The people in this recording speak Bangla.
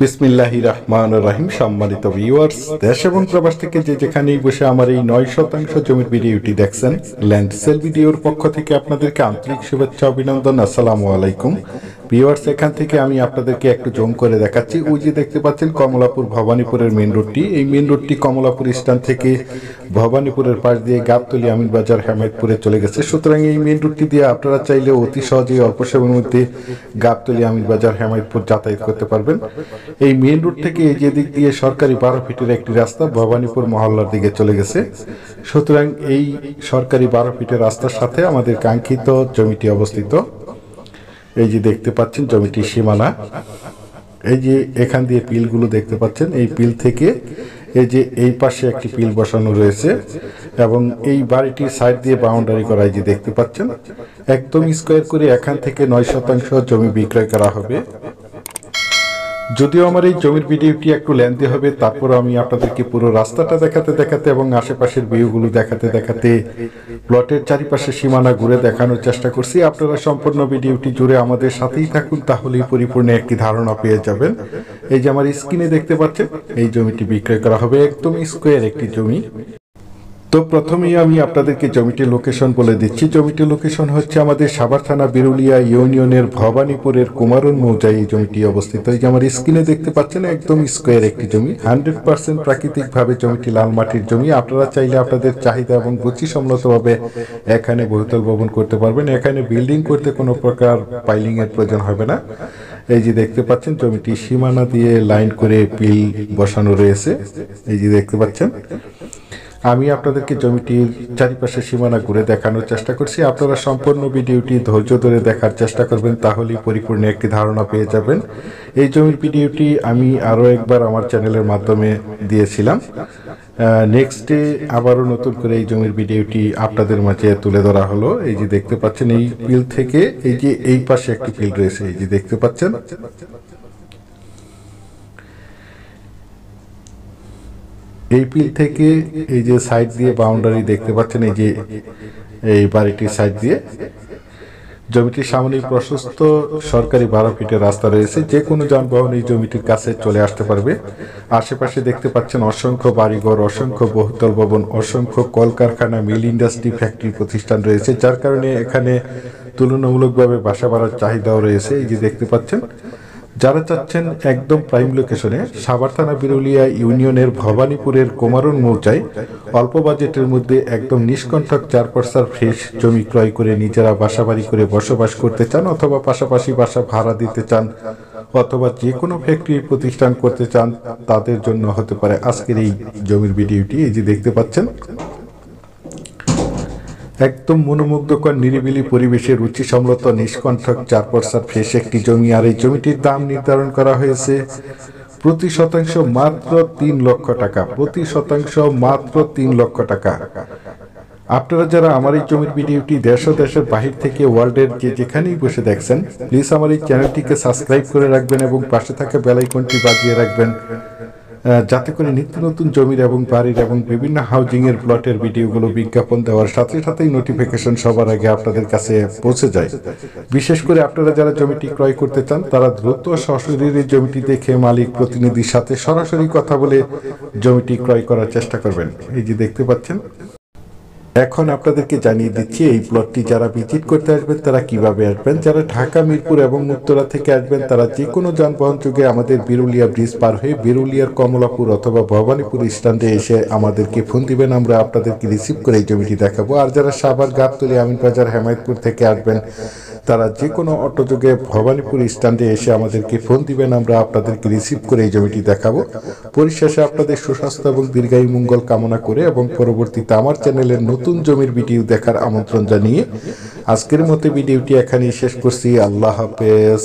বিসমিল্লাহির রহমানির রহিম। সম্মানিত ভিউয়ার্স, দেশ এবং প্রবাস থেকে যে যেখানেই বসে আমার এই 9% জমির ভিডিওটি দেখছেন, ল্যান্ড সেল ভিডিওর পক্ষ থেকে আপনাদেরকে আন্তরিক শুভেচ্ছা অভিনন্দন। আসসালামু আলাইকুম ভিউয়ার্স। এখান থেকে আমি আপনাদেরকে একটু জুম করে দেখাচ্ছি। ওই যে দেখতে পাচ্ছেন কমলাপুর ভবানীপুরের মেন রোডটি। এই মেন রোডটি কমলাপুর স্ট্যান্ড থেকে ভবানীপুরের পাশ দিয়ে গাবতলী আমিন বাজার হেমায়তপুরে চলে গেছে। সুতরাং এই মেন রোডটি দিয়ে আপনারা চাইলে অতি সহজেই অল্প সময়ের মধ্যে গাবতলী আমিন বাজার হেমায়তপুর যাতায়াত করতে পারবেন। এই মেইন রোড থেকে এই যে দিক দিয়ে সরকারি 12 ফিটের একটি রাস্তা ভবানীপুর মহল্লার দিকে চলে গেছে। সুতরাং এই সরকারি 12 ফিটের রাস্তার সাথে আমাদের কাঙ্ক্ষিত জমিটি অবস্থিত। এই যে দেখতে পাচ্ছেন জমিটির সীমানা। এই যে এখান দিয়ে পিলগুলো দেখতে পাচ্ছেন, এই পিল থেকে এই যে এই পাশে একটি পিল বসানো রয়েছে এবং এই বাড়িটির সাইড দিয়ে বাউন্ডারি করা এই যে দেখতে পাচ্ছেন। একদম স্কোয়ার করে এখান থেকে 9% জমি বিক্রয় করা হবে। যদিও আমার এই জমির ভিডিওটি একটু লেন্থি হবে, তারপর আমি আপনাদেরকে পুরো রাস্তাটা দেখাতে দেখাতে এবং আশেপাশের ভিউগুলো দেখাতে দেখাতে প্লটের চারিপাশে সীমানা ঘুরে দেখানোর চেষ্টা করছি। আপনারা সম্পূর্ণ ভিডিওটি জুড়ে আমাদের সাথেই থাকুন, তাহলেই পরিপূর্ণ একটি ধারণা পেয়ে যাবেন। এই যে আমার স্ক্রিনে দেখতে পাচ্ছেন, এই জমিটি বিক্রয় করা হবে, একদম স্কোয়ার একটি জমি। তো প্রথমেই আমি আপনাদেরকে জমিটির লোকেশন বলে দিচ্ছি। জমিটির লোকেশন হচ্ছে আমাদের সাভার থানা বিরুলিয়া ইউনিয়নের ভবানীপুরের কুমারন মৌজায় এই জমিটি অবস্থিত। এই যে আমার স্ক্রিনে দেখতে পাচ্ছেন একদম স্কোয়ার একটি জমি, 100% প্রাকৃতিকভাবে জমিটি লাল মাটির জমি। আপনারা চাইলে আপনাদের চাহিদা এবং রুচিসম্মতভাবে এখানে বহুতল ভবন করতে পারবেন। এখানে বিল্ডিং করতে কোনো প্রকার পাইলিং এর প্রয়োজন হবে না। এই যে দেখতে পাচ্ছেন জমিটি সীমানা দিয়ে লাইন করে পিল বসানো রয়েছে, এই যে দেখতে পাচ্ছেন। আমি আপনাদেরকে জমিটির চারিপাশে সীমানা ঘুরে দেখানোর চেষ্টা করছি। আপনারা সম্পূর্ণ ভিডিওটি ধৈর্য ধরে দেখার চেষ্টা করবেন, তাহলেই পরিপূর্ণ একটি ধারণা পেয়ে যাবেন। এই জমির ভিডিওটি আমি আরও একবার আমার চ্যানেলের মাধ্যমে দিয়েছিলাম। নেক্সটে আবারও নতুন করে এই জমির ভিডিওটি আপনাদের মাঝে তুলে ধরা হলো। এই যে দেখতে পাচ্ছেন এই পিল থেকে এই যে এই পাশে একটি পিল রয়েছে, এই যে দেখতে পাচ্ছেন। এই পিল থেকে এই যে সাইড দিয়ে বাউন্ডারি দেখতে পাচ্ছেন, এই যে এই বাড়িটির সাইড দিয়ে জমিটির সামনে প্রশস্ত সরকারি 12 ফিটের রাস্তা রয়েছে। যে কোনো যানবাহন এই জমিটির কাছে চলে আসতে পারবে। আশেপাশে দেখতে পাচ্ছেন অসংখ্য বাড়িঘর, অসংখ্য বহুতল ভবন, অসংখ্য কলকারখানা, মিল, ইন্ডাস্ট্রি, ফ্যাক্টরি প্রতিষ্ঠান রয়েছে, যার কারণে এখানে তুলনামূলকভাবে বাসা বাড়ার চাহিদাও রয়েছে। এই যে দেখতে পাচ্ছেন, যারা চাচ্ছেন একদম প্রাইম লোকেশনে সাভার থানা বিরুলিয়া ইউনিয়নের ভবানীপুরের কুমারন মৌজায় অল্প বাজেটের মধ্যে একদম নিষ্কণ্ঠক 4% ফ্রেশ জমি ক্রয় করে নিজেরা বাসাবাড়ি করে বসবাস করতে চান, অথবা পাশাপাশি বাসা ভাড়া দিতে চান, অথবা যে কোনো ফ্যাক্টরি প্রতিষ্ঠান করতে চান, তাদের জন্য হতে পারে আজকের এই জমির ভিডিওটি। এই যে দেখতে পাচ্ছেন একদম মনোমুগ্ধকর নিরিবিলি পরিবেশে রুচিসম্মত নিষ্কণ্ঠক 4% ফ্রেশ একটি জমি। আর এই জমিটির দাম নির্ধারণ করা হয়েছে প্রতি শতাংশ মাত্র 3 লক্ষ টাকা। প্রতি শতাংশ মাত্র 3 লক্ষ টাকা। আপনারা যারা আমার এই জমির ভিডিওটি দেশ ও দেশের বাহির থেকে ওয়ার্ল্ডের যে যেখানেই বসে দেখছেন, প্লিজ আমার এই চ্যানেলটিকে সাবস্ক্রাইব করে রাখবেন এবং পাশে থাকা বেল আইকনটি বাজিয়ে রাখবেন, যাতে করে নিত্য নতুন জমির এবং বাড়ির এবং বিভিন্ন হাউজিং এর প্লটের ভিডিওগুলো বিজ্ঞাপন দেওয়ার সাথে সাথেই নোটিফিকেশন সবার আগে আপনাদের কাছে পৌঁছে যায়। বিশেষ করে আপনারা যারা জমিটি ক্রয় করতে চান, তারা দ্রুত সশরীরে জমিটি দেখে মালিক প্রতিনিধির সাথে সরাসরি কথা বলে জমিটি ক্রয় করার চেষ্টা করবেন। এই যে দেখতে পাচ্ছেন। এখন আপনাদেরকে জানিয়ে দিচ্ছি এই প্লটটি যারা ভিজিট করতে আসবেন তারা কিভাবে আসবেন। যারা ঢাকা, মিরপুর এবং উত্তরা থেকে আসবেন, তারা যে কোনো যানবাহন যোগে আমাদের বিরুলিয়া ব্রিজ পার হয়ে বিরুলিয়ার কমলাপুর অথবা ভবানীপুর স্ট্যান্ডে এসে আমাদেরকে ফোন দিবেন, আমরা আপনাদেরকে রিসিভ করে এই জমিটি দেখাবো। আর যারা সাভার, গাবতলী, আমিন বাজার, হেমায়তপুর থেকে আসবেন, তারা যে কোনো অটো যোগে ভবানীপুর স্ট্যান্ডে এসে আমাদেরকে ফোন দিবেন, আমরা আপনাদেরকে রিসিভ করে এই জমিটি দেখাবো। পরিশেষে আপনাদের সুস্বাস্থ্য এবং দীর্ঘায়ু মঙ্গল কামনা করে এবং পরবর্তীতে আমার চ্যানেলের নতুন জমির ভিডিও দেখার আমন্ত্রণ জানিয়ে আজকের মতো ভিডিওটি এখানেই শেষ করছি। আল্লাহ হাফেজ।